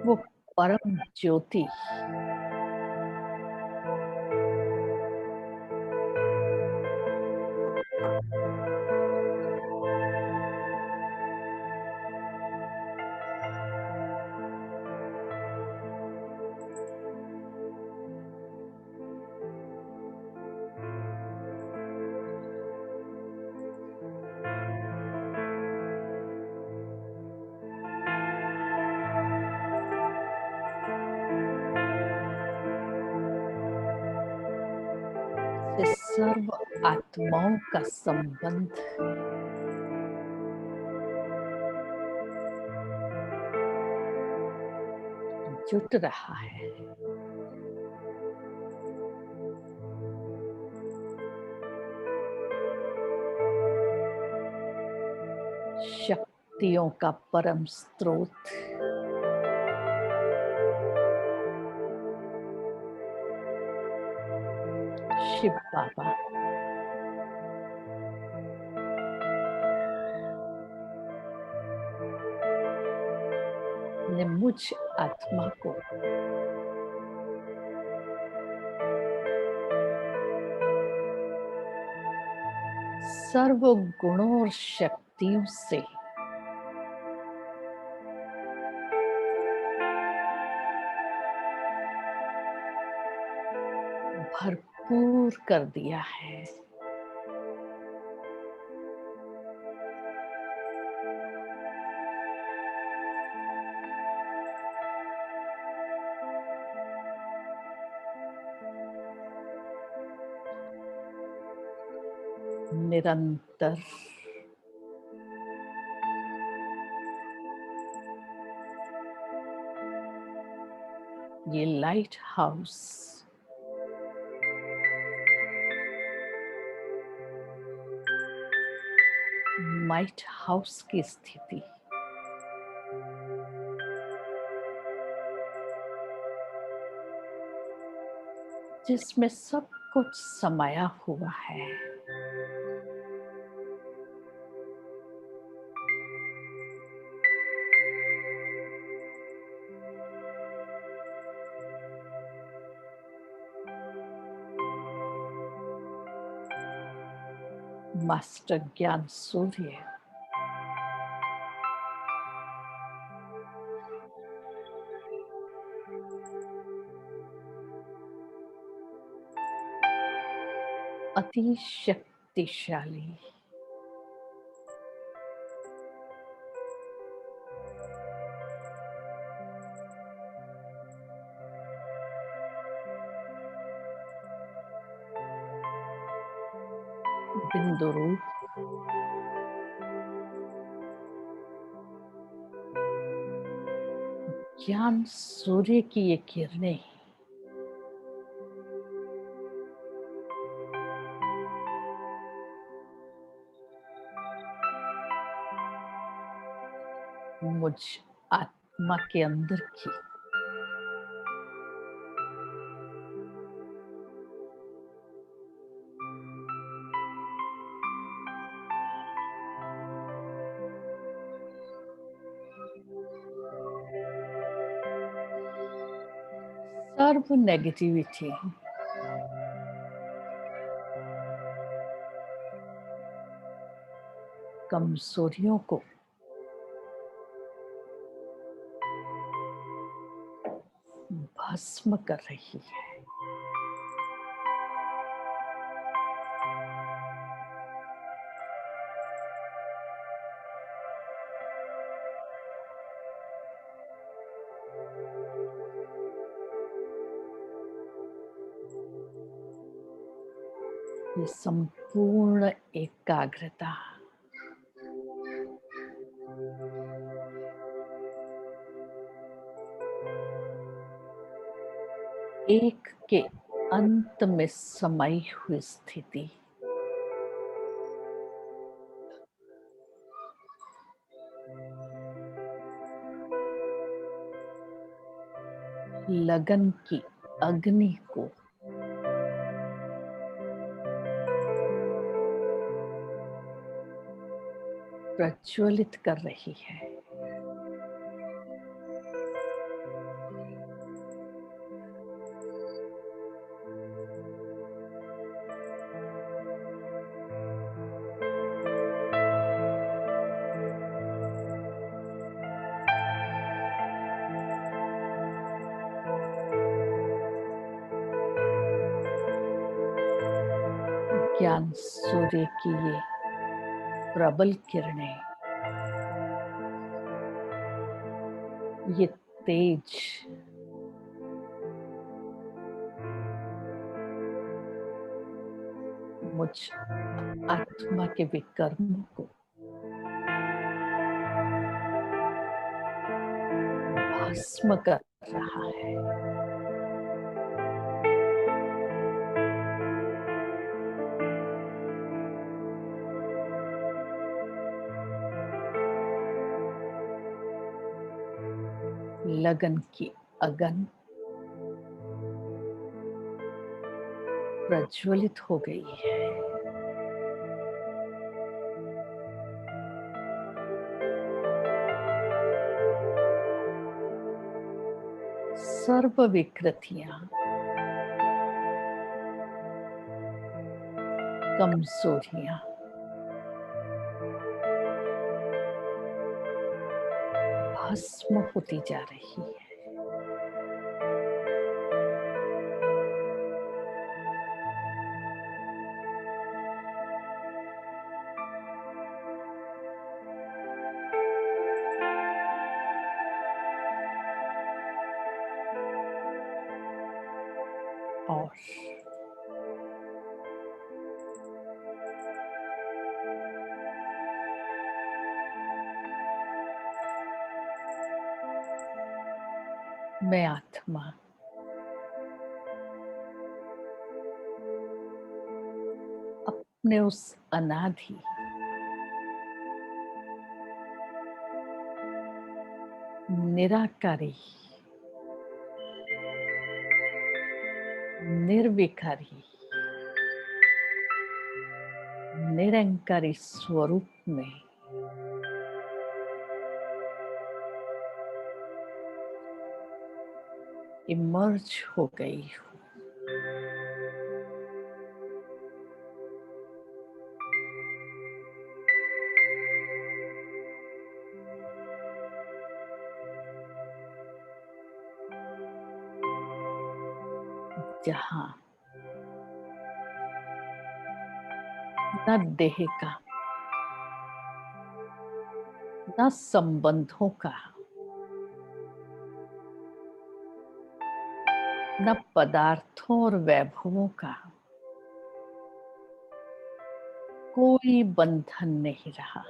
वो परम ज्योति से सर्व आत्माओं का संबंध जुट रहा है। शक्तियों का परम स्रोत शिव बाबा ने मुझ आत्मा को सर्व गुणों और शक्तियों से भरपूर कर दिया है। निरंतर ये लाइट हाउस लाइट हाउस की स्थिति जिसमें सब कुछ समाया हुआ है, मास्टर ज्ञान सूर्य अति शक्तिशाली बिंदु रूप ज्ञान सूर्य की ये किरणें मुझ आत्मा के अंदर की सर्व नेगेटिविटी कमजोरियों को भस्म कर रही है। ये संपूर्ण एकाग्रता एक के अंत में समाई हुई स्थिति लगन की अग्नि को प्रज्वलित कर रही है। ज्ञान सूर्य की ये प्रबल किरणें, ये तेज मुझ आत्मा के विकर्मों को भस्म कर रहा है। लगन की अगन प्रज्वलित हो गई है। सर्व विकृतियां, कमजोरियां भस्म होती जा रही है। और मैं आत्मा अपने उस अनादि निराकारी, निर्विकारी, निरंकारी स्वरूप में इमर्ज हो गई हूँ। जहां न देह का, न संबंधों का, न पदार्थों और वैभवों का कोई बंधन नहीं रहा।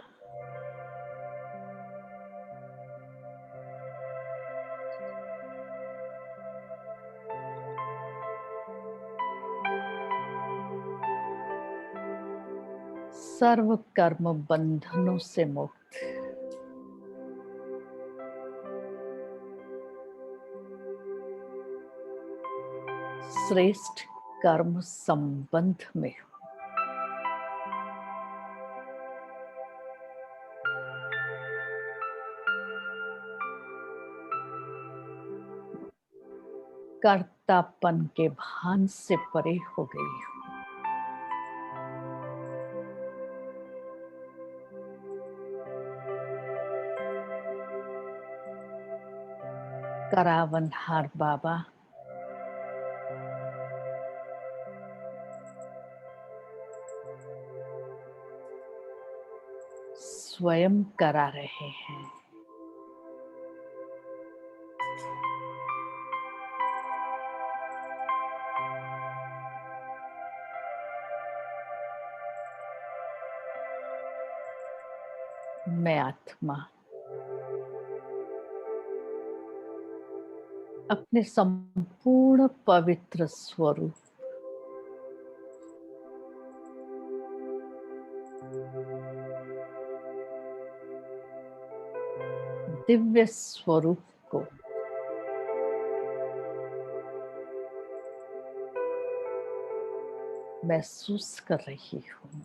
सर्व कर्म बंधनों से मुक्त, श्रेष्ठ कर्म संबंध में हूं। कर्तापन के भान से परे हो गई हूं। करावनहार बाबा स्वयं करा रहे हैं। मैं आत्मा अपने संपूर्ण पवित्र स्वरूप, दिव्य स्वरूप को महसूस कर रही हूँ।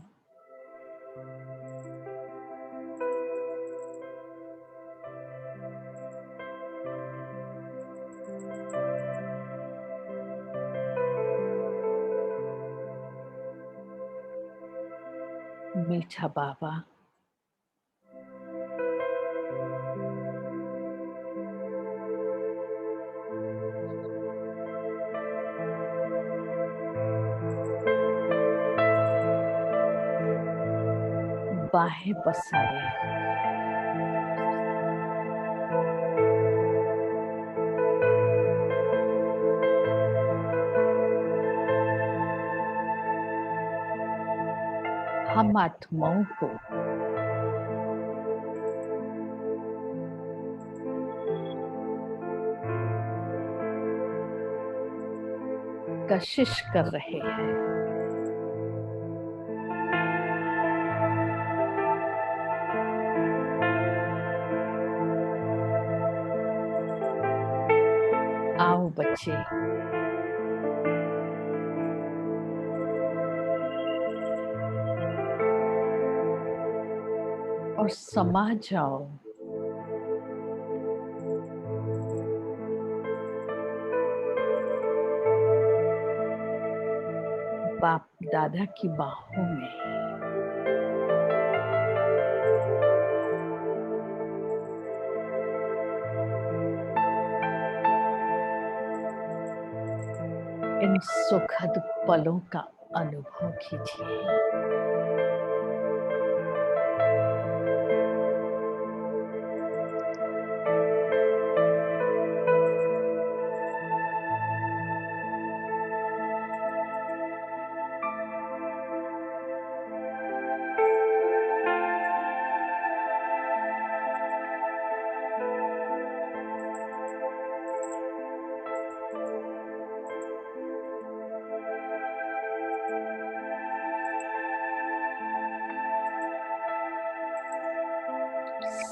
मीठा बाबा बाहें पसारे। हम आत्माओं को कशिश कर रहे हैं। आओ बच्चे, और समा जाओ बाप दादा की बाहों में। इन सुखद पलों का अनुभव कीजिए।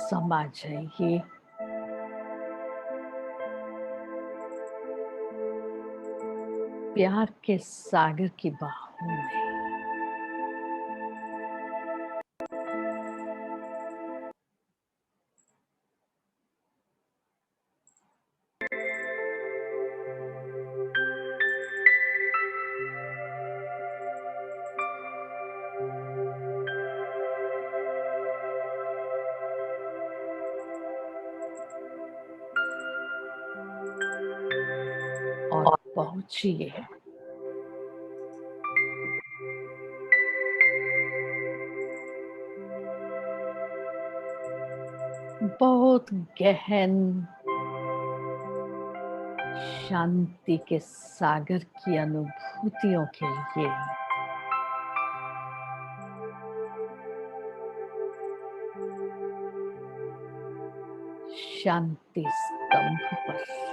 समा जाइए प्यार के सागर की बाहों में। और पहुंचिए बहुत गहन शांति के सागर की अनुभूतियों के लिए। शांति स्तंभ पर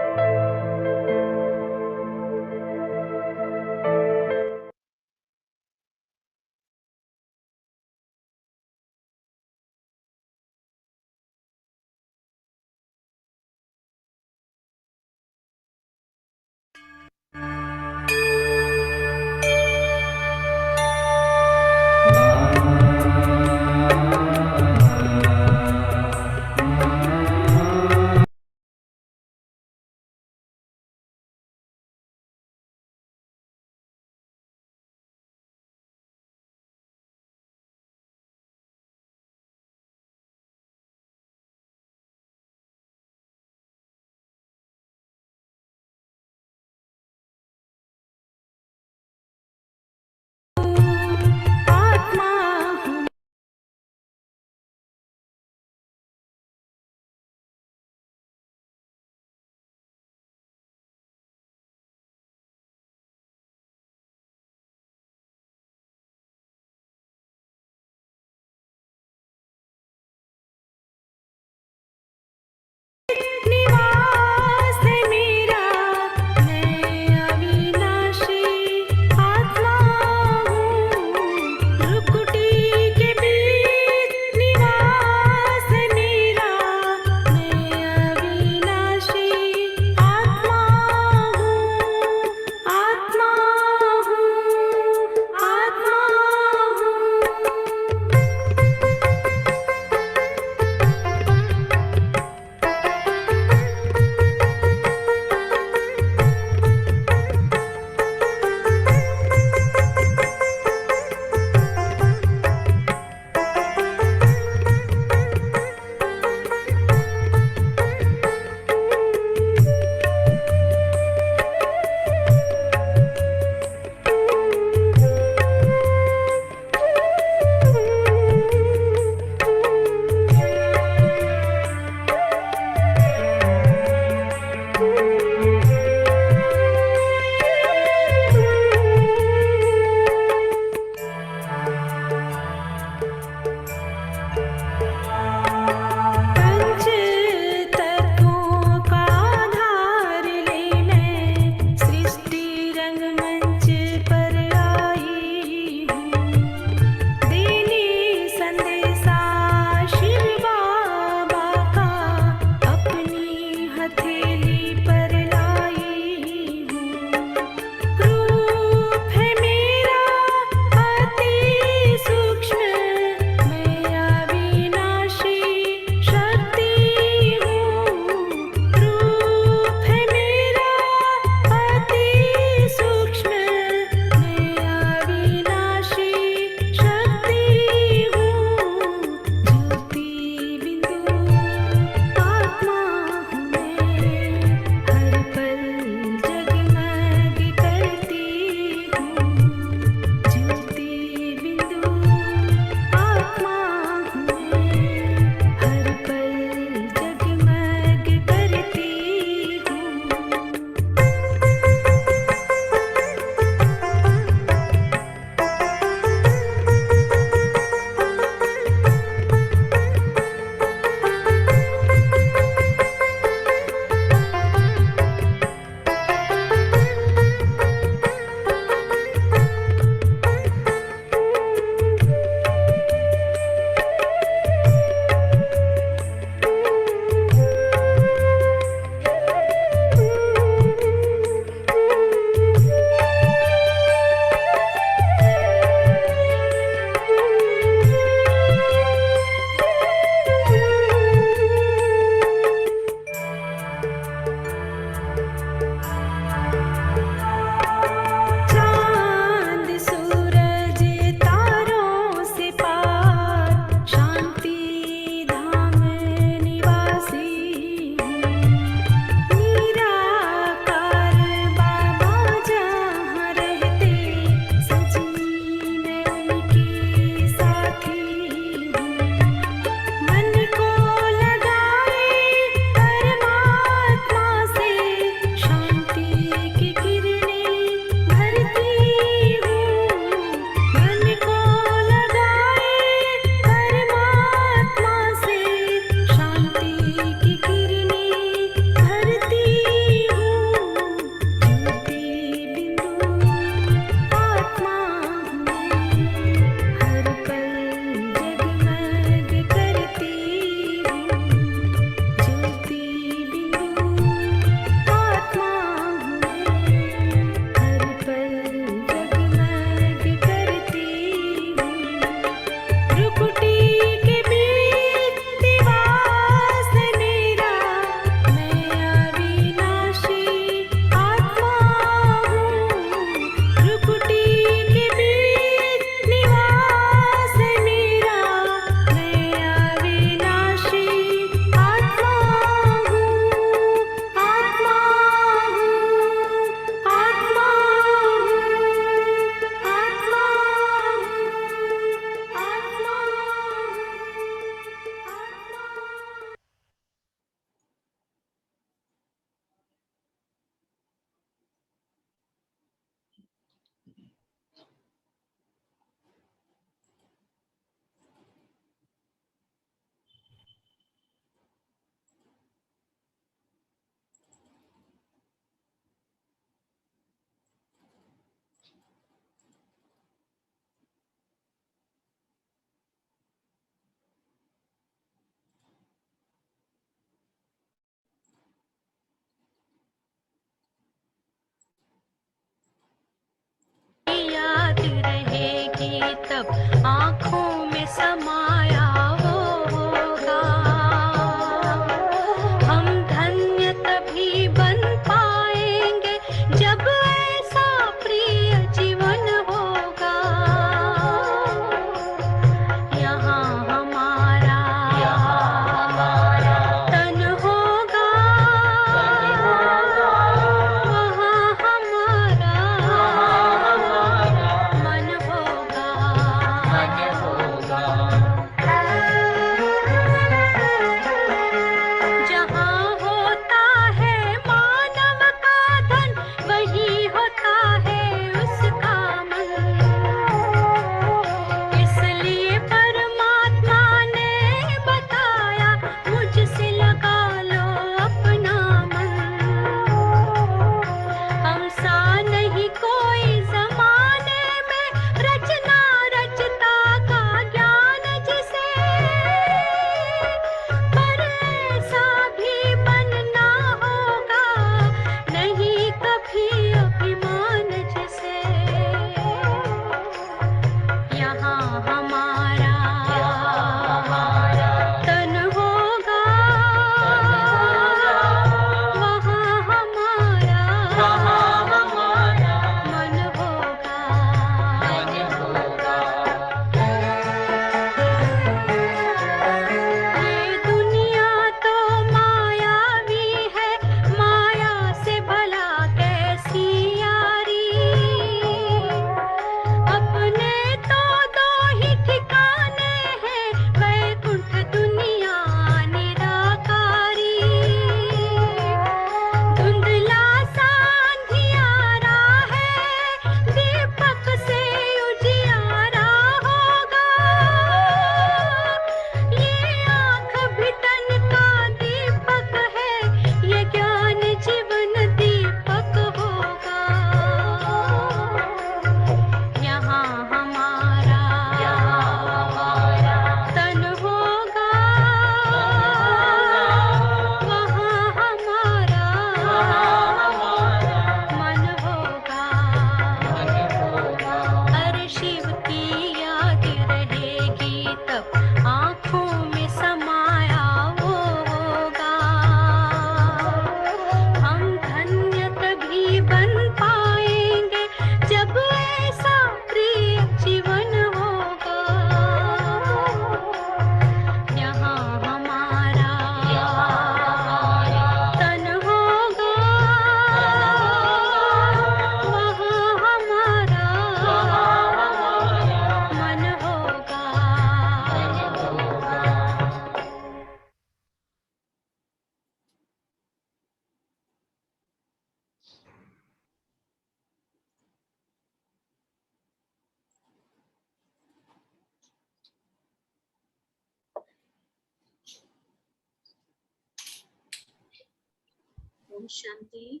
ओम शांति,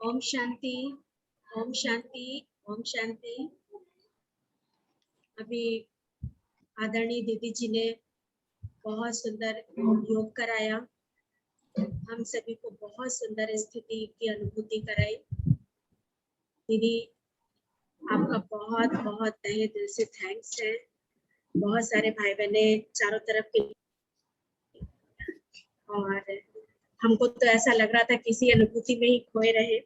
ओम शांति, ओम शांति, ओम शांति। अभी आदरणीय दीदी जी ने बहुत सुंदर योग कराया, हम सभी को बहुत सुंदर स्थिति की अनुभूति कराई। दीदी आपका बहुत बहुत तहे दिल से थैंक्स है। बहुत सारे भाई बहने चारों तरफ के, और हमको तो ऐसा लग रहा था किसी अनुभूति में ही खोए रहे।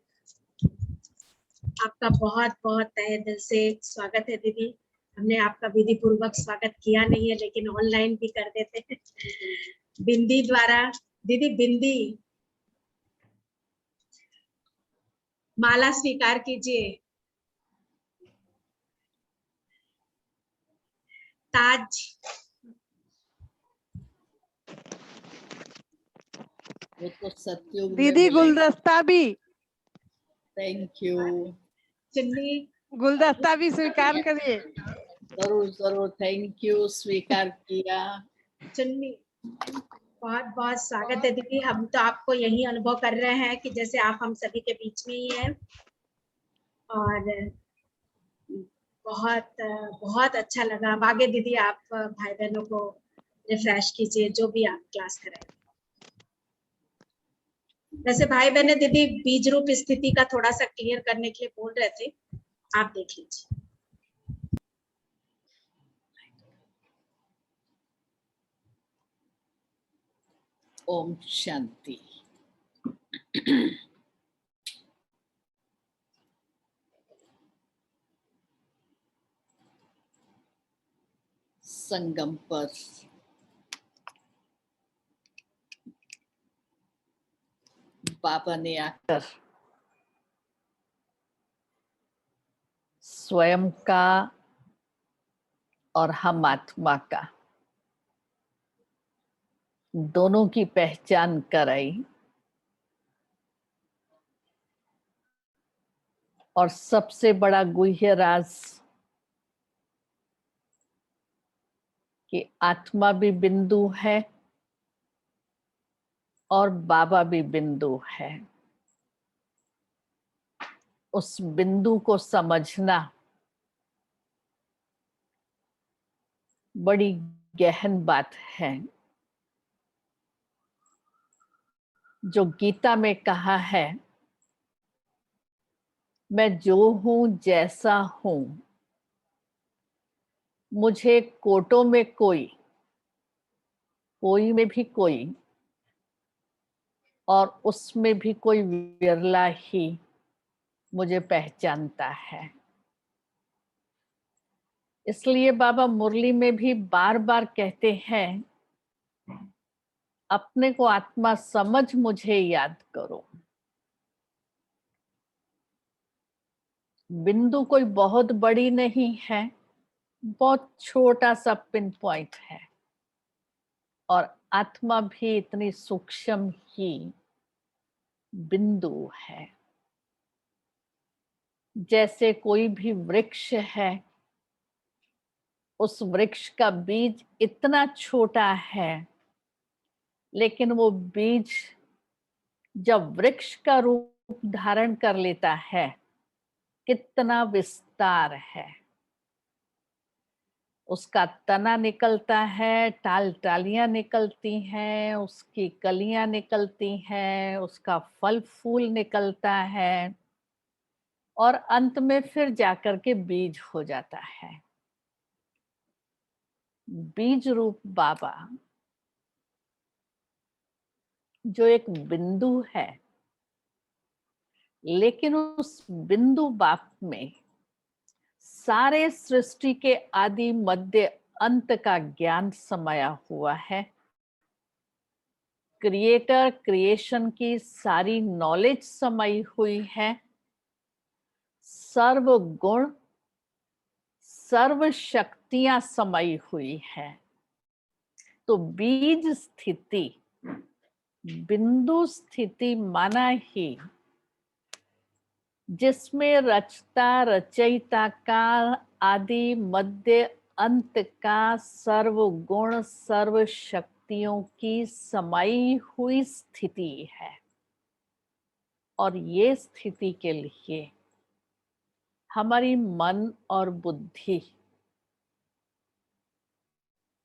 आपका बहुत बहुत तहे दिल से स्वागत है दीदी। हमने आपका विधि पूर्वक स्वागत किया नहीं है, लेकिन ऑनलाइन भी कर देते हैं बिंदी द्वारा। दीदी बिंदी माला स्वीकार कीजिए। ताज वो तो सत्युग में दीदी मिलेगा। गुलदस्ता भी, थैंक यू। चुन्नी गुलदस्ता भी स्वीकार करिए। जरूर जरूर, थैंक यू, स्वीकार किया। चुन्नी बहुत बहुत स्वागत है दीदी। हम तो आपको यही अनुभव कर रहे हैं कि जैसे आप हम सभी के बीच में ही हैं, और बहुत बहुत अच्छा लगा। अब आगे दीदी आप भाई बहनों को रिफ्रेश कीजिए जो भी आप क्लास कराएं। वैसे भाई बहने दीदी बीज रूप स्थिति का थोड़ा सा क्लियर करने के लिए बोल रहे थे, आप देख लीजिए। ओम शांति। संगम पर बाबा ने आकर स्वयं का और हम आत्मा का दोनों की पहचान कराई, और सबसे बड़ा गुह्य राज कि आत्मा भी बिंदु है और बाबा भी बिंदु है। उस बिंदु को समझना बड़ी गहन बात है। जो गीता में कहा है, मैं जो हूं जैसा हूं, मुझे कोटों में कोई में भी कोई, और उसमें भी कोई विरला ही मुझे पहचानता है। इसलिए बाबा मुरली में भी बार बार कहते हैं, अपने को आत्मा समझ मुझे याद करो। बिंदु कोई बहुत बड़ी नहीं है, बहुत छोटा सा पिन पॉइंट है, और आत्मा भी इतनी सूक्ष्म ही बिंदु है। जैसे कोई भी वृक्ष है, उस वृक्ष का बीज इतना छोटा है, लेकिन वो बीज जब वृक्ष का रूप धारण कर लेता है, कितना विस्तार है। उसका तना निकलता है, टाल टालियां निकलती हैं, उसकी कलियां निकलती हैं, उसका फल फूल निकलता है, और अंत में फिर जाकर के बीज हो जाता है। बीज रूप बाबा जो एक बिंदु है, लेकिन उस बिंदु बाप में सारे सृष्टि के आदि मध्य अंत का ज्ञान समाया हुआ है। क्रिएटर क्रिएशन की सारी नॉलेज समाई हुई है। सर्व गुण सर्व शक्तियां समाई हुई है। तो बीज स्थिति, बिंदु स्थिति माना ही जिसमें रचता रचयिता का आदि मध्य अंत का सर्व गुण सर्व शक्तियों की समाई हुई स्थिति है। और ये स्थिति के लिए हमारी मन और बुद्धि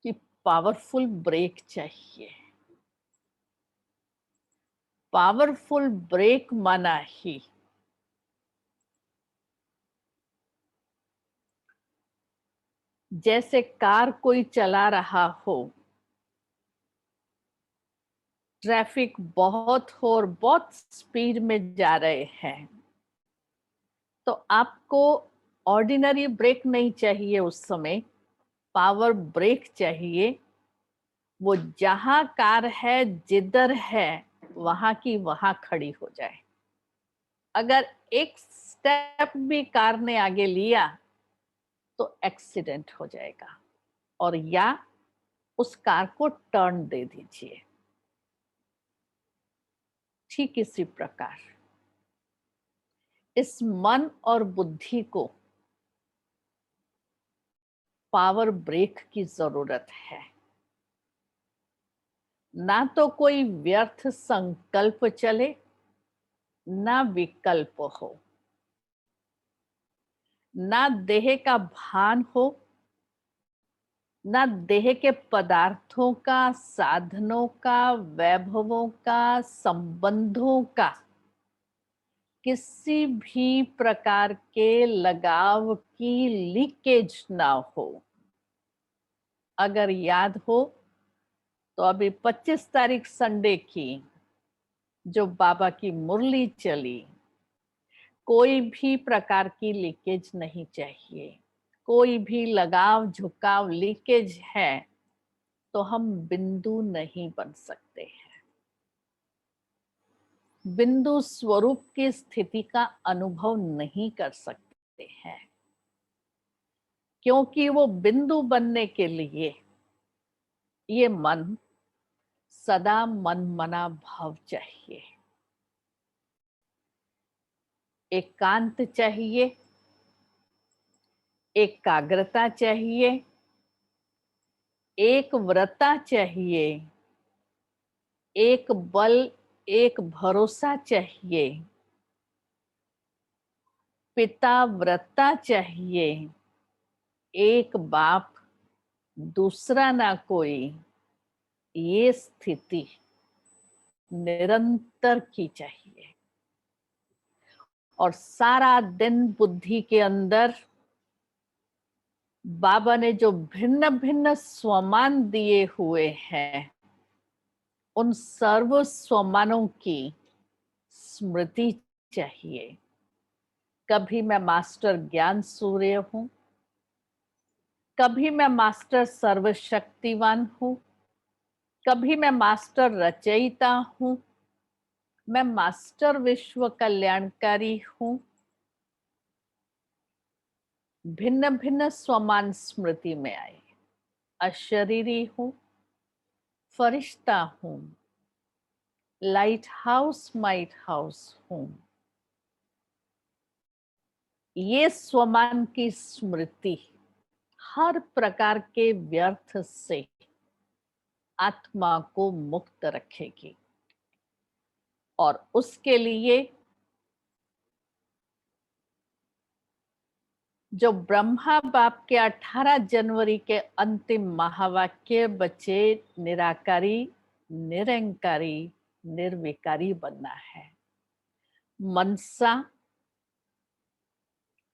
की पावरफुल ब्रेक चाहिए। पावरफुल ब्रेक माना ही जैसे कार कोई चला रहा हो, ट्रैफिक बहुत हो और बहुत स्पीड में जा रहे हैं, तो आपको ऑर्डिनरी ब्रेक नहीं चाहिए, उस समय पावर ब्रेक चाहिए। वो जहां कार है, जिधर है, वहां की वहां खड़ी हो जाए। अगर एक स्टेप भी कार ने आगे लिया तो एक्सीडेंट हो जाएगा, और या उस कार को टर्न दे दीजिए। ठीक इसी प्रकार इस मन और बुद्धि को पावर ब्रेक की जरूरत है। ना तो कोई व्यर्थ संकल्प चले, ना विकल्प हो, ना देह का भान हो, ना देह के पदार्थों का, साधनों का, वैभवों का, संबंधों का किसी भी प्रकार के लगाव की लीकेज ना हो। अगर याद हो तो अभी 25 तारीख संडे की जो बाबा की मुरली चली, कोई भी प्रकार की लीकेज नहीं चाहिए। कोई भी लगाव, झुकाव, लीकेज है तो हम बिंदु नहीं बन सकते हैं। बिंदु स्वरूप की स्थिति का अनुभव नहीं कर सकते हैं, क्योंकि वो बिंदु बनने के लिए ये मन सदा मनमना भाव चाहिए, एकांत चाहिए, एकाग्रता चाहिए, एक व्रता चाहिए, एक बल, एक भरोसा चाहिए, पिता व्रता चाहिए, एक बाप, दूसरा ना कोई। ये स्थिति निरंतर की चाहिए, और सारा दिन बुद्धि के अंदर बाबा ने जो भिन्न भिन्न स्वमान दिए हुए हैं, उन सर्व स्वमानों की स्मृति चाहिए। कभी मैं मास्टर ज्ञान सूर्य हूं, कभी मैं मास्टर सर्वशक्तिवान हूं, कभी मैं मास्टर रचयिता हूं, मैं मास्टर विश्व कल्याणकारी हूं। भिन्न भिन्न स्वमान स्मृति में आए। अशरीरी हूं, फरिश्ता हूं, लाइट हाउस, माइट हाउस हूं। ये स्वमान की स्मृति हर प्रकार के व्यर्थ से आत्मा को मुक्त रखेगी, और उसके लिए जो ब्रह्मा बाप के 18 जनवरी के अंतिम महावाक्य बचे, निराकारी, निरंकारी, निर्विकारी बनना है। मनसा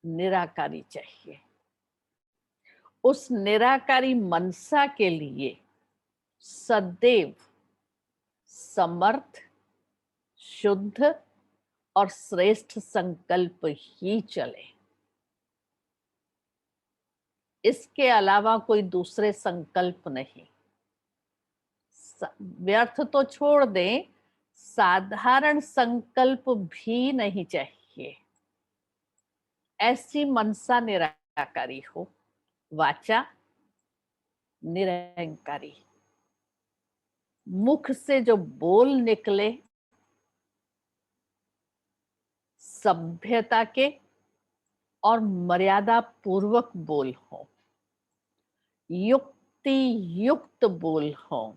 निराकारी चाहिए। उस निराकारी मनसा के लिए सदैव समर्थ, शुद्ध और श्रेष्ठ संकल्प ही चले। इसके अलावा कोई दूसरे संकल्प नहीं। व्यर्थ तो छोड़ दें, साधारण संकल्प भी नहीं चाहिए। ऐसी मनसा निराकारी हो, वाचा निरंकारी। मुख से जो बोल निकले सभ्यता के और मर्यादा पूर्वक बोल हो, युक्ति युक्त बोल हो।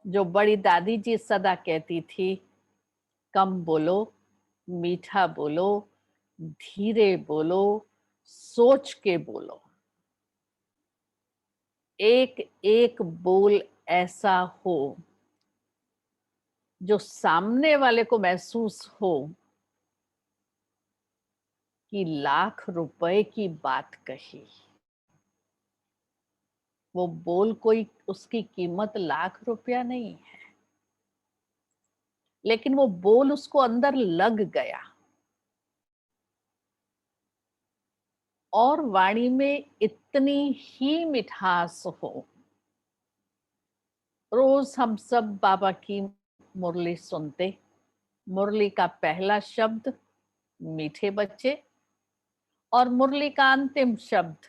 जो बड़ी दादी जी सदा कहती थी, कम बोलो, मीठा बोलो, धीरे बोलो, सोच के बोलो। एक एक बोल ऐसा हो जो सामने वाले को महसूस हो कि लाख रुपए की बात कही। वो बोल कोई, उसकी कीमत लाख रुपया नहीं है, लेकिन वो बोल उसको अंदर लग गया और वाणी में इतनी ही मिठास हो। रोज हम सब बाबा की मुरली सुनते, मुरली का पहला शब्द मीठे बच्चे और मुरली का अंतिम शब्द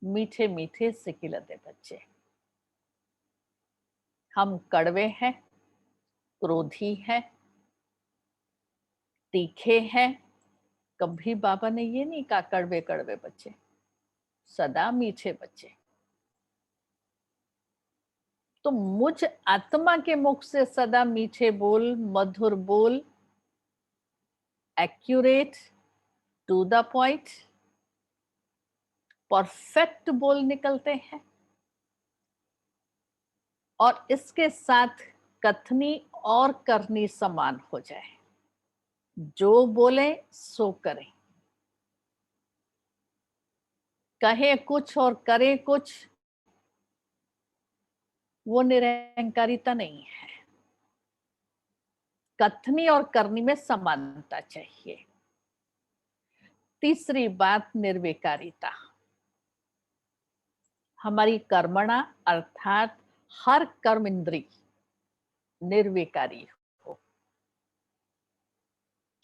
मीठे मीठे सिकिलते बच्चे। हम कड़वे हैं, क्रोधी हैं, तीखे हैं। कभी बाबा ने ये नहीं कहा कड़वे कड़वे बच्चे, सदा मीठे बच्चे। तो मुझ आत्मा के मुख से सदा मीठे बोल, मधुर बोल, accurate, to the point, perfect बोल निकलते हैं। और इसके साथ कथनी और करनी समान हो जाए। जो बोले सो करें, कहें कुछ और करें कुछ, वो निरंकारिता नहीं है। कथनी और करनी में समानता चाहिए। तीसरी बात निर्विकारिता। हमारी कर्मणा अर्थात हर कर्म इंद्री निर्विकारी हो।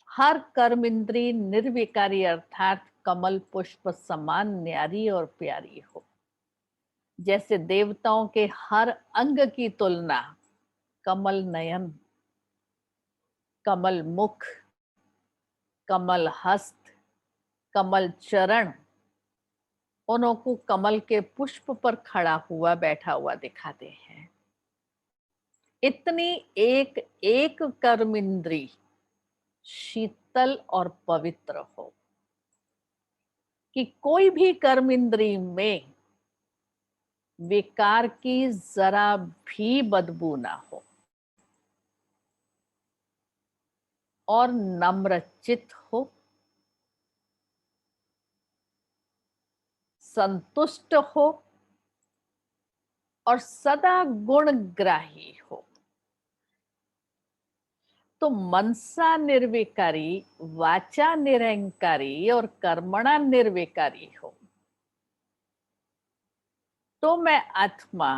हर कर्म इंद्री निर्विकारी अर्थात कमल पुष्प समान न्यारी और प्यारी हो। जैसे देवताओं के हर अंग की तुलना कमल नयन, कमल मुख, कमल हस्त, कमल चरण, उनको कमल के पुष्प पर खड़ा हुआ बैठा हुआ दिखाते हैं। इतनी एक एक कर्म इंद्री शीतल और पवित्र हो कि कोई भी कर्म इंद्री में विकार की जरा भी बदबू ना हो और नम्रचित हो, संतुष्ट हो और सदा गुणग्राही हो। तो मनसा निर्विकारी, वाचा निरंकारी और कर्मणा निर्विकारी हो तो मैं आत्मा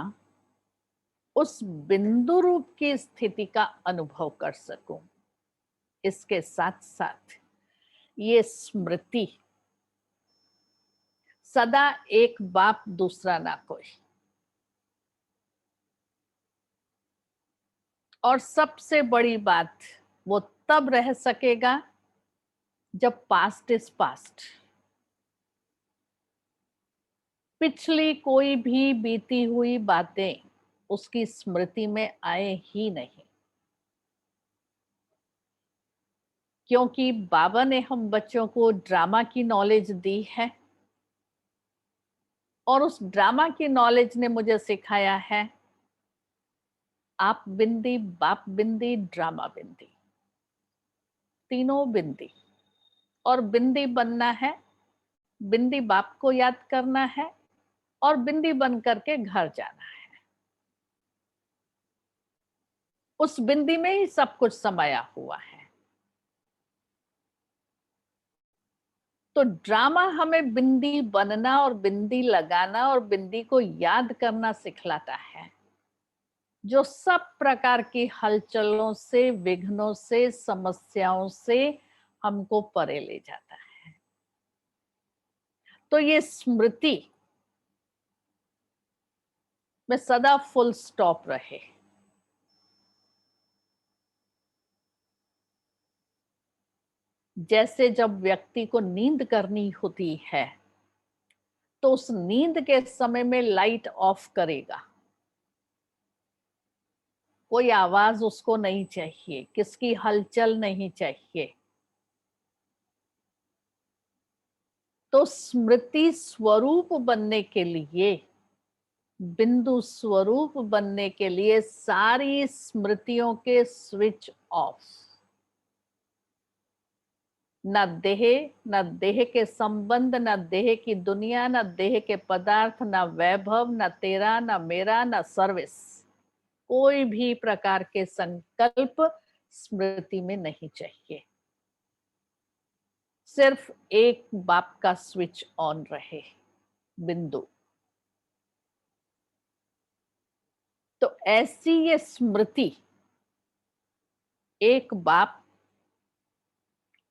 उस बिंदु रूप की स्थिति का अनुभव कर सकूं। इसके साथ साथ ये स्मृति, सदा एक बाप दूसरा ना कोई। और सबसे बड़ी बात, वो तब रह सकेगा जब पास्ट इज पास्ट। पिछली कोई भी बीती हुई बातें उसकी स्मृति में आए ही नहीं, क्योंकि बाबा ने हम बच्चों को ड्रामा की नॉलेज दी है और उस ड्रामा की नॉलेज ने मुझे सिखाया है आप बिंदी, बाप बिंदी, ड्रामा बिंदी, तीनों बिंदी। और बिंदी बनना है, बिंदी बाप को याद करना है और बिंदी बन करके घर जाना है। उस बिंदी में ही सब कुछ समाया हुआ है। तो ड्रामा हमें बिंदी बनना और बिंदी लगाना और बिंदी को याद करना सिखलाता है, जो सब प्रकार की हलचलों से, विघ्नों से, समस्याओं से हमको परे ले जाता है। तो ये स्मृति में सदा फुल स्टॉप रहे। जैसे जब व्यक्ति को नींद करनी होती है तो उस नींद के समय में लाइट ऑफ करेगा, कोई आवाज उसको नहीं चाहिए, किसकी हलचल नहीं चाहिए। तो स्मृति स्वरूप बनने के लिए, बिंदु स्वरूप बनने के लिए सारी स्मृतियों के स्विच ऑफ। न देह, न देह के संबंध, न देह की दुनिया, न देह के पदार्थ, न वैभव, न तेरा, न मेरा, न सर्विस। कोई भी प्रकार के संकल्प स्मृति में नहीं चाहिए। सिर्फ एक बाप का स्विच ऑन रहे, बिंदु। तो ऐसी ये स्मृति, एक बाप,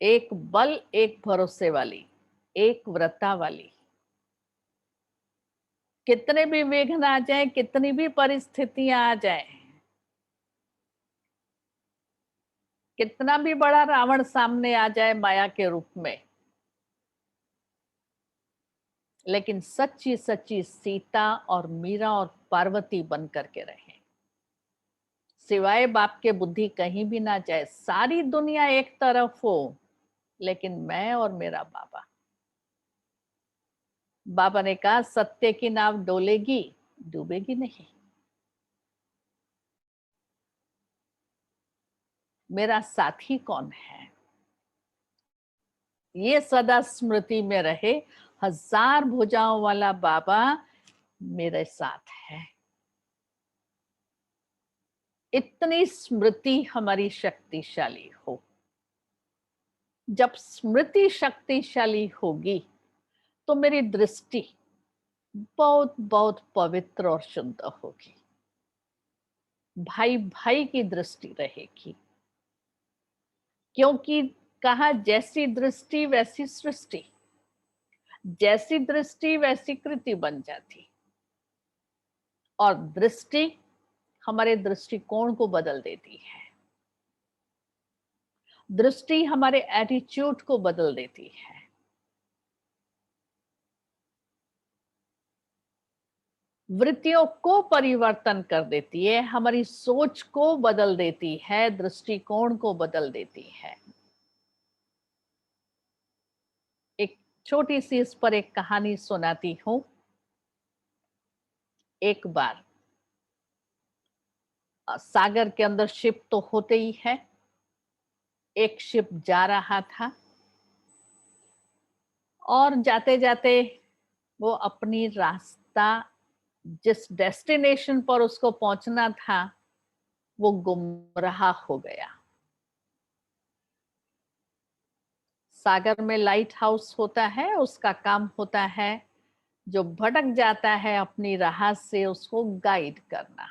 एक बल, एक भरोसे वाली, एक व्रता वाली। कितने भी विघ्न आ जाए, कितनी भी परिस्थितियां आ जाए, कितना भी बड़ा रावण सामने आ जाए माया के रूप में, लेकिन सच्ची सच्ची सीता और मीरा और पार्वती बन करके रहे। सिवाय बाप के बुद्धि कहीं भी ना जाए, सारी दुनिया एक तरफ हो, लेकिन मैं और मेरा बाबा। बाबा ने कहा सत्य की नाव डोलेगी, डूबेगी नहीं। मेरा साथी कौन है, ये सदा स्मृति में रहे। हजार भुजाओं वाला बाबा मेरे साथ है। इतनी स्मृति हमारी शक्तिशाली हो। जब स्मृति शक्तिशाली होगी तो मेरी दृष्टि बहुत बहुत पवित्र और शुद्ध होगी। भाई भाई की दृष्टि रहेगी, क्योंकि कहा जैसी दृष्टि वैसी सृष्टि, जैसी दृष्टि वैसी कृति बन जाती। और दृष्टि हमारे दृष्टिकोण को बदल देती है, दृष्टि हमारे एटीट्यूड को बदल देती है। वृत्तियों को परिवर्तन कर देती है, हमारी सोच को बदल देती है, दृष्टिकोण को बदल देती है। एक छोटी सी इस पर एक कहानी सुनाती हूं। एक बार सागर के अंदर शिप तो होते ही है। एक शिप जा रहा था और जाते जाते वो अपनी रास्ता, जिस डेस्टिनेशन पर उसको पहुंचना था, वो गुमराह हो गया। सागर में लाइट हाउस होता है, उसका काम होता है जो भटक जाता है अपनी राह से उसको गाइड करना।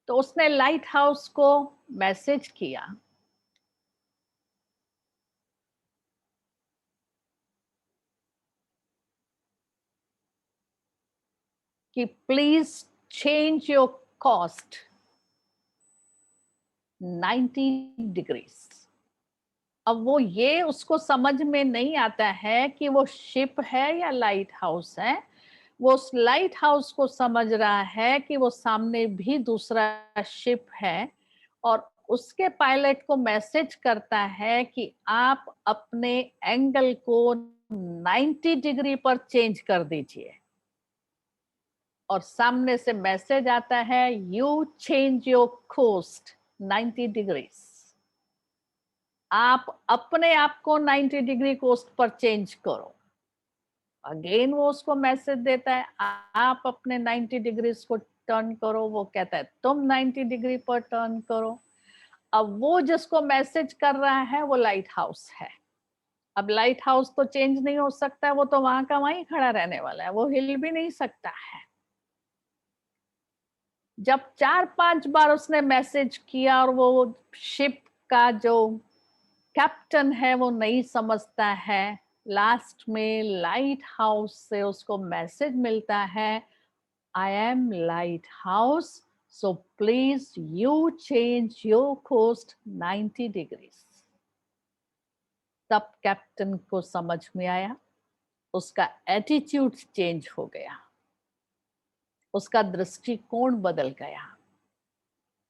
तो उसने लाइट हाउस को मैसेज किया कि please change your cost 90 degrees. अब वो ये उसको समझ में नहीं आता है कि वो शिप है या लाइट हाउस है। वो उस लाइट हाउस को समझ रहा है कि वो सामने भी दूसरा शिप है, और उसके पायलट को मैसेज करता है कि आप अपने एंगल को 90 डिग्री पर चेंज कर दीजिए। और सामने से मैसेज आता है you change your coast 90 degrees. आप अपने आप को 90 डिग्री कोस्ट पर चेंज करो। अगेन वो उसको मैसेज देता है आप अपने 90 डिग्रीज को टर्न करो। वो कहता है तुम 90 डिग्री पर टर्न करो। अब वो जिसको मैसेज कर रहा है वो लाइट हाउस है। अब लाइट हाउस तो चेंज नहीं हो सकता है, वो तो वहां का वहीं खड़ा रहने वाला है, वो हिल भी नहीं सकता है। जब 4-5 बार उसने मैसेज किया और वो शिप का जो कैप्टन है वो नहीं समझता है, लास्ट में लाइट हाउस से उसको मैसेज मिलता है I am lighthouse, so please you change your coast 90 degrees. तब कैप्टन को समझ में आया, उसका एटीट्यूड चेंज हो गया, उसका दृष्टिकोण बदल गया।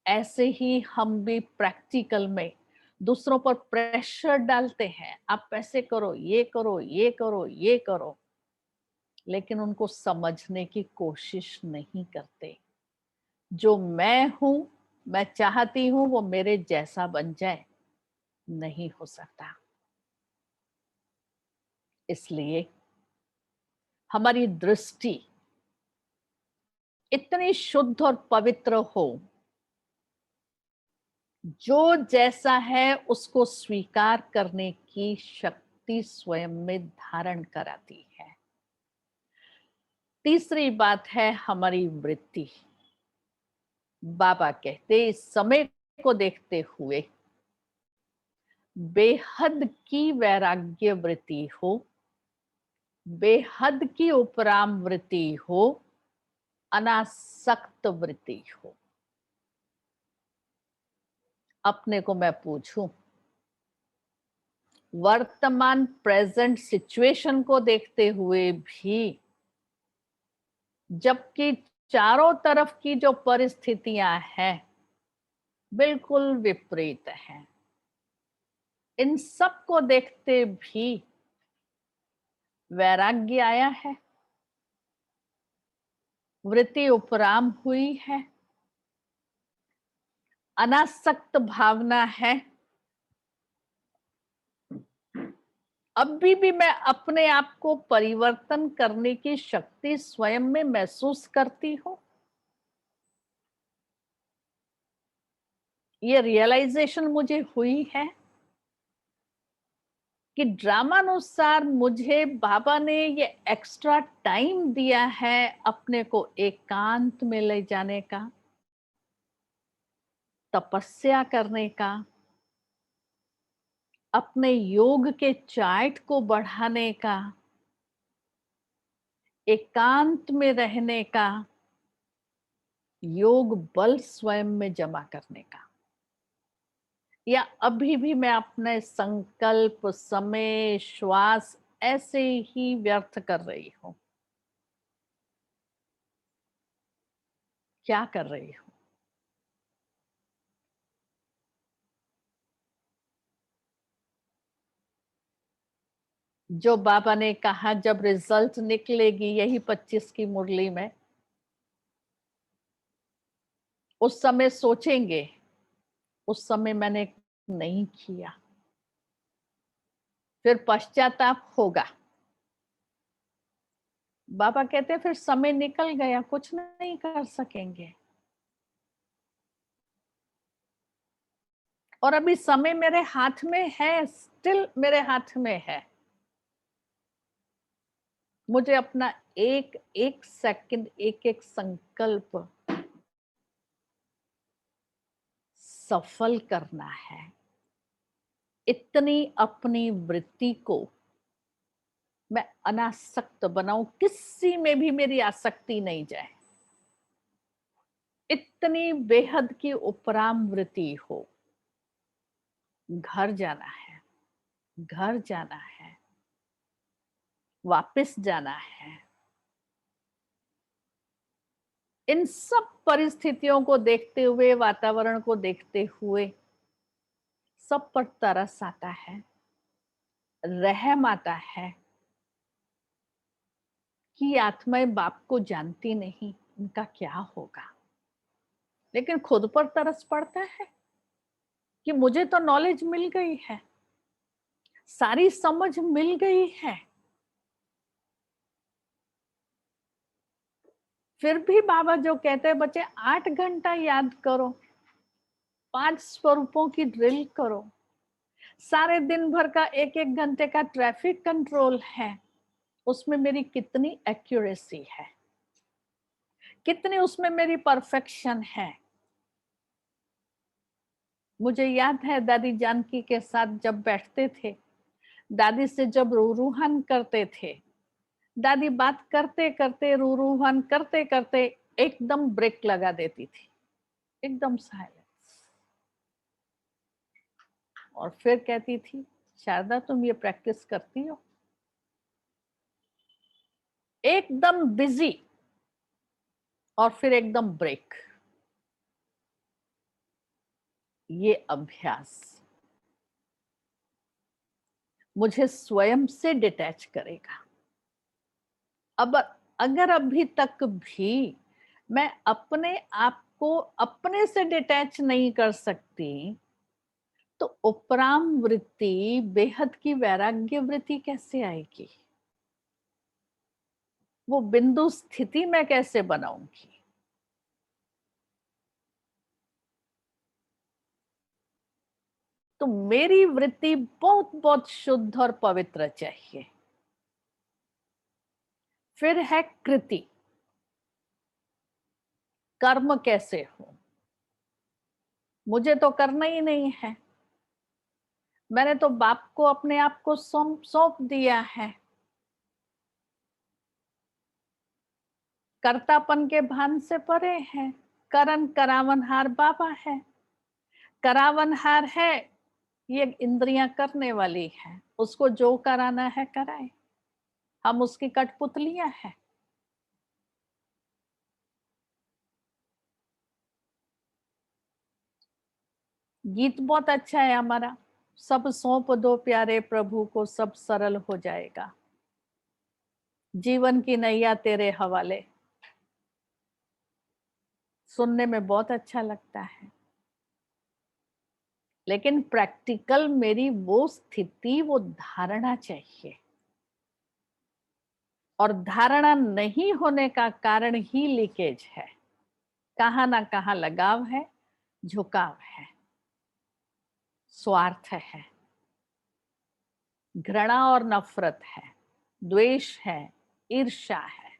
ऐसे ही हम भी प्रैक्टिकल में दूसरों पर प्रेशर डालते हैं, आप ऐसे करो, ये करो, ये करो, ये करो, लेकिन उनको समझने की कोशिश नहीं करते। जो मैं हूं, मैं चाहती हूं वो मेरे जैसा बन जाए, नहीं हो सकता। इसलिए हमारी दृष्टि इतनी शुद्ध और पवित्र हो, जो जैसा है उसको स्वीकार करने की शक्ति स्वयं में धारण कराती है। तीसरी बात है हमारी वृत्ति। बाबा कहते इस समय को देखते हुए बेहद की वैराग्य वृत्ति हो, बेहद की उपराम वृत्ति हो, अनासक्त वृत्ति हो। अपने को मैं पूछूं, वर्तमान प्रेजेंट सिचुएशन को देखते हुए भी, जबकि चारों तरफ की जो परिस्थितियां हैं बिल्कुल विपरीत हैं, इन सब को देखते भी वैराग्य आया है, वृत्ति उपराम हुई है, अनासक्त भावना है। अभी भी मैं अपने आप को परिवर्तन करने की शक्ति स्वयं में महसूस करती हूं। ये रियलाइजेशन मुझे हुई है कि ड्रामानुसार मुझे बाबा ने ये एक्स्ट्रा टाइम दिया है अपने को एकांत में ले जाने का, तपस्या करने का, अपने योग के चार्ट को बढ़ाने का, एकांत में रहने का, योग बल स्वयं में जमा करने का। या अभी भी मैं अपने संकल्प, समय, श्वास ऐसे ही व्यर्थ कर रही हूं? क्या कर रही हूं? जो बाबा ने कहा जब रिजल्ट निकलेगी यही 25 की मुरली में, उस समय सोचेंगे, उस समय मैंने नहीं किया, फिर पश्चाताप होगा। बाबा कहते हैं फिर समय निकल गया, कुछ नहीं कर सकेंगे। और अभी समय मेरे हाथ में है, स्टिल मेरे हाथ में है। मुझे अपना एक एक सेकंड, एक एक संकल्प सफल करना है। इतनी अपनी वृत्ति को मैं अनासक्त बनाऊं, किसी में भी मेरी आसक्ति नहीं जाए, इतनी बेहद की उपराम वृत्ति हो। घर जाना है, घर जाना है, वापस जाना है। इन सब परिस्थितियों को देखते हुए, वातावरण को देखते हुए सब पर तरस आता है, रहम आता है कि आत्माएं बाप को जानती नहीं, उनका क्या होगा। लेकिन खुद पर तरस पड़ता है कि मुझे तो नॉलेज मिल गई है, सारी समझ मिल गई है, फिर भी बाबा जो कहते हैं बच्चे 8 घंटा याद करो, 5 स्वरूपों की ड्रिल करो, सारे दिन भर का एक एक घंटे का ट्रैफिक कंट्रोल है, उसमें मेरी कितनी एक्यूरेसी है, कितनी उसमें मेरी परफेक्शन है। मुझे याद है दादी जानकी के साथ जब बैठते थे, दादी से जब रूहान करते थे, दादी बात करते करते, रूहान करते करते एकदम ब्रेक लगा देती थी, एकदम साइलेंस, और फिर कहती थी शारदा तुम ये प्रैक्टिस करती हो? एकदम बिजी और फिर एकदम ब्रेक। ये अभ्यास मुझे स्वयं से डिटैच करेगा। अब अगर अभी तक भी मैं अपने आप को अपने से डिटैच नहीं कर सकती, तो उपराम वृत्ति, बेहद की वैराग्य वृत्ति कैसे आएगी? वो बिंदु स्थिति मैं कैसे बनाऊंगी? तो मेरी वृत्ति बहुत बहुत शुद्ध और पवित्र चाहिए। फिर है कृति, कर्म कैसे हो? मुझे तो करना ही नहीं है, मैंने तो बाप को अपने आप को सौंप दिया है। कर्तापन के भान से परे है। करन करावनहार बाबा है। करावनहार है, ये इंद्रियां करने वाली है, उसको जो कराना है कराए, हम उसकी कठपुतलियां हैं। गीत बहुत अच्छा है हमारा, सब सौंप दो प्यारे प्रभु को, सब सरल हो जाएगा, जीवन की नैया तेरे हवाले। सुनने में बहुत अच्छा लगता है, लेकिन प्रैक्टिकल मेरी वो स्थिति, वो धारणा चाहिए। और धारणा नहीं होने का कारण ही लीकेज है। कहां ना कहां लगाव है, झुकाव है, स्वार्थ है, घृणा और नफरत है, द्वेष है, ईर्ष्या है।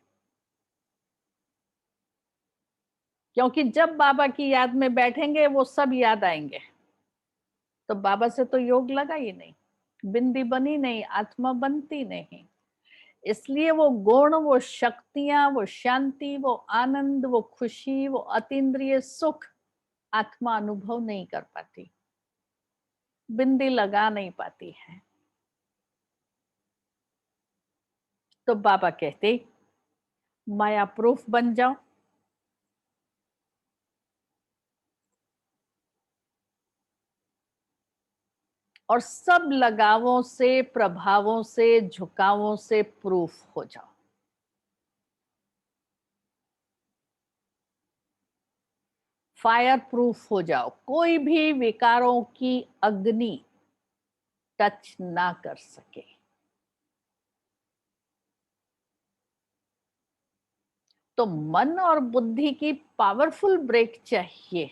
क्योंकि जब बाबा की याद में बैठेंगे वो सब याद आएंगे, तो बाबा से तो योग लगा ही नहीं, बिंदी बनी नहीं, आत्मा बनती नहीं। इसलिए वो गुण, वो शक्तियां, वो शांति, वो आनंद, वो खुशी, वो अतीन्द्रिय सुख आत्मा अनुभव नहीं कर पाती, बिंदी लगा नहीं पाती है। तो बाबा कहते माया प्रूफ बन जाओ। और सब लगावों से, प्रभावों से, झुकावों से प्रूफ हो जाओ। फायर प्रूफ हो जाओ, कोई भी विकारों की अग्नि टच ना कर सके। तो मन और बुद्धि की पावरफुल ब्रेक चाहिए,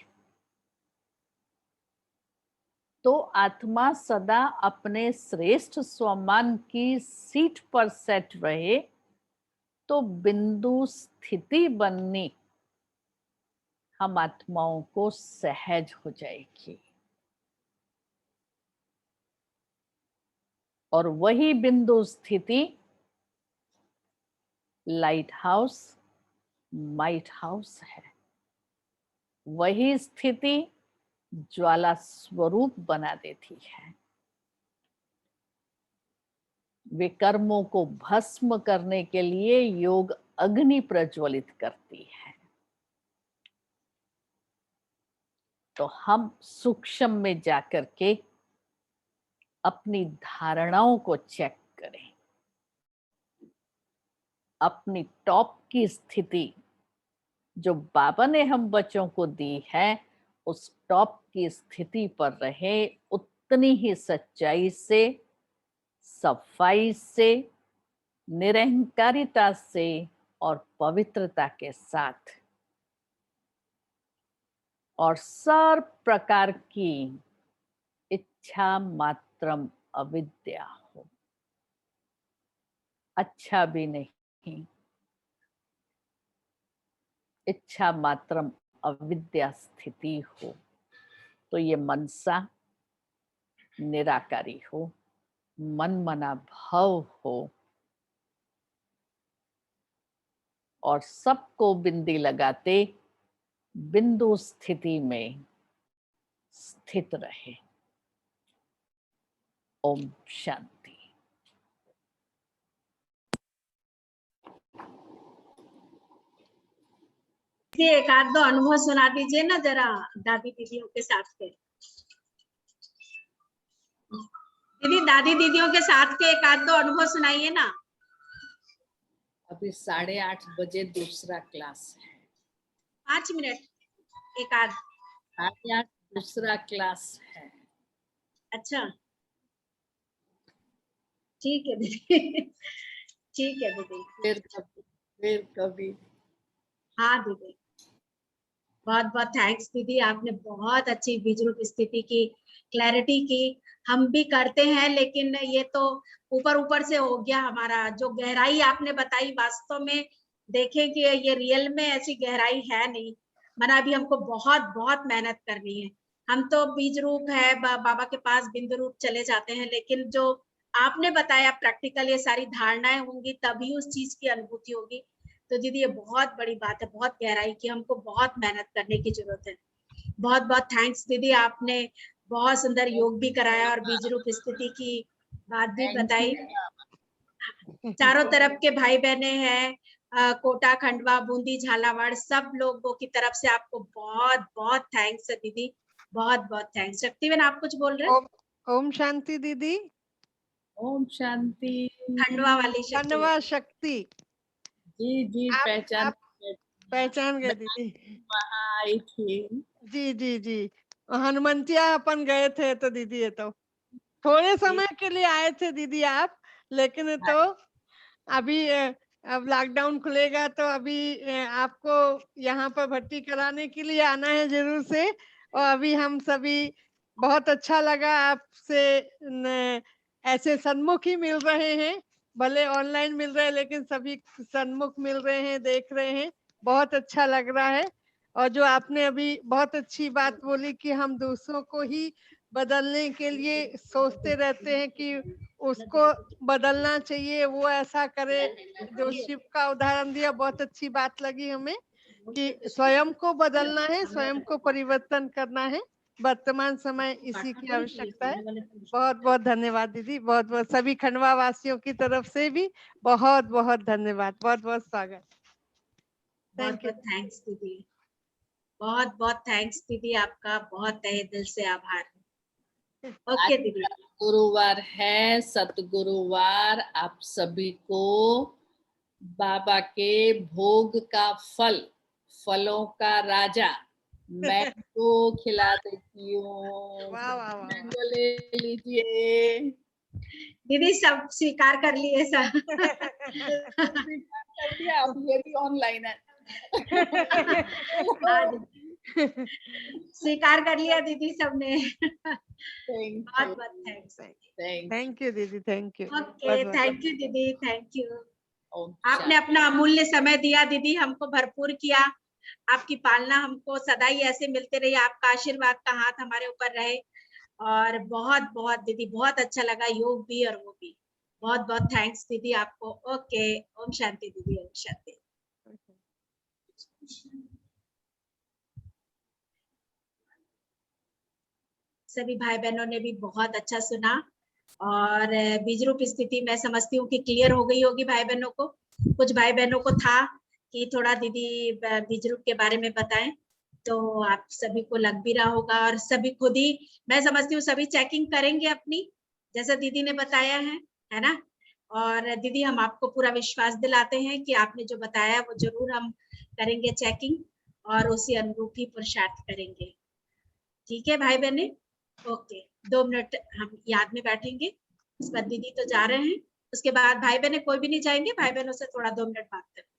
तो आत्मा सदा अपने श्रेष्ठ स्वमान की सीट पर सेट रहे, तो बिंदु स्थिति बननी हम आत्माओं को सहज हो जाएगी। और वही बिंदु स्थिति लाइट हाउस, माइट हाउस है। वही स्थिति ज्वाला स्वरूप बना देती है, विकर्मों को भस्म करने के लिए योग अग्नि प्रज्वलित करती है। तो हम सूक्ष्म में जाकर के अपनी धारणाओं को चेक करें, अपनी टॉप की स्थिति जो बाबा ने हम बच्चों को दी है, उस टॉप की स्थिति पर रहे, उतनी ही सच्चाई से, सफाई से, निरहंकारिता से और पवित्रता के साथ, और सर्व प्रकार की इच्छा मात्रम अविद्या हो। अच्छा भी नहीं, इच्छा मात्रम अविद्या स्थिति हो। तो ये मनसा निराकारी हो, मन मना भाव हो, और सबको बिंदी लगाते बिंदु स्थिति में स्थित रहे। ओम शांति। एक आध दो अनुभव सुना दीजिए ना जरा, दादी दीदियों के साथ के। दीदी दादी दीदियों के साथ के एक आध दो अनुभव सुनाइए ना। अभी 8:30 बजे दूसरा क्लास है। 5 मिनट एक आध। 8:30 दूसरा क्लास है। अच्छा ठीक है दीदी। ठीक है दीदी। फिर कभी। हाँ दीदी, बहुत बहुत थैंक्स दीदी, आपने बहुत अच्छी बीज रूप स्थिति की क्लैरिटी की। हम भी करते हैं लेकिन ये तो ऊपर ऊपर से हो गया हमारा। जो गहराई आपने बताई वास्तव में देखें कि ये रियल में ऐसी गहराई है नहीं, मना अभी हमको बहुत बहुत मेहनत करनी है। हम तो बीज रूप है बाबा के पास बिंदु रूप चले जाते हैं, लेकिन जो आपने बताया प्रैक्टिकल ये सारी धारणाएं होंगी तभी उस चीज की अनुभूति होगी। तो दीदी ये बहुत बड़ी बात है, बहुत गहराई की, हमको बहुत मेहनत करने की जरूरत है। बहुत बहुत थैंक्स दीदी, आपने बहुत सुंदर योग भी कराया और बीज रूप स्थिति की बात भी बताई। चारों तरफ के भाई बहने हैं, कोटा खंडवा बूंदी झालावाड़ सब लोगों की तरफ से आपको बहुत बहुत थैंक्स है दीदी, बहुत बहुत थैंक्स। शक्तिवेन आप कुछ बोल रहे हैं? ओम शांति दीदी। ओम शांति। खंडवा वाली शक्ति। खंडवा शक्ति। जी जी आप पहचान गए दीदी। वहाँ आई थी। जी जी जी, हनुमंतिया अपन गए थे तो दीदी ये तो थोड़े समय के लिए आए थे दीदी आप, लेकिन तो अभी अब लॉकडाउन खुलेगा तो अभी आपको यहाँ पर भर्ती कराने के लिए आना है जरूर से। और अभी हम सभी बहुत अच्छा लगा आपसे ऐसे सन्मुख ही मिल रहे हैं, भले ऑनलाइन मिल रहे हैं लेकिन सभी सन्मुख मिल रहे हैं, देख रहे हैं, बहुत अच्छा लग रहा है। और जो आपने अभी बहुत अच्छी बात बोली कि हम दूसरों को ही बदलने के लिए सोचते रहते हैं कि उसको बदलना चाहिए, वो ऐसा करे। जो शिव का उदाहरण दिया बहुत अच्छी बात लगी हमें कि स्वयं को बदलना है, स्वयं को परिवर्तन करना है, वर्तमान समय इसी की आवश्यकता है। बहुत बहुत धन्यवाद दीदी, बहुत बहुत सभी खंडवा वासियों की तरफ से भी बहुत बहुत धन्यवाद, बहुत बहुत स्वागत। बहुत बहुत थैंक्स दीदी, बहुत बहुत थैंक्स दीदी, आपका बहुत तहे दिल से आभार। ओके दीदी। गुरुवार है, सतगुरुवार। आप सभी को बाबा के भोग का फल, फलों का राजा मैंगो खिला देती हूँ। मैंगो ले लीजिए। दीदी सब स्वीकार कर लिए सब। कर दिया, आप ये भी ऑनलाइन है। स्वीकार कर लिया दीदी सबने। बहुत बहुत थैंक्स। थैंक यू दीदी, thank you. Okay thank you दीदी, थैंक यू। आपने अच्छा। अपना अमूल्य समय दिया दीदी, हमको भरपूर किया। आपकी पालना हमको सदा ही ऐसे मिलते रही, आपका आशीर्वाद का हाथ हमारे ऊपर रहे। और बहुत बहुत दीदी बहुत अच्छा लगा, योग भी और वो भी। बहुत बहुत थैंक्स दीदी आपको। ओके, ओम शांति दीदी, ओम शांति। सभी भाई बहनों ने भी बहुत अच्छा सुना और बीज रूप स्थिति मैं समझती हूँ कि क्लियर हो गई होगी भाई बहनों को। कुछ भाई बहनों को था कि थोड़ा दीदी बीज रूप के बारे में बताएं, तो आप सभी को लग भी रहा होगा और सभी खुद ही मैं समझती हूँ सभी चेकिंग करेंगे अपनी, जैसा दीदी ने बताया है ना। और दीदी हम आपको पूरा विश्वास दिलाते हैं कि आपने जो बताया वो जरूर हम करेंगे चेकिंग और उसी अनुरूप ही पुरुषार्थ करेंगे। ठीक है भाई बहने, ओके 2 मिनट हम याद में बैठेंगे। उसके बाद दीदी तो जा रहे हैं, उसके बाद भाई बहने कोई भी नहीं जाएंगे, भाई बहनों से थोड़ा 2 मिनट बात करें।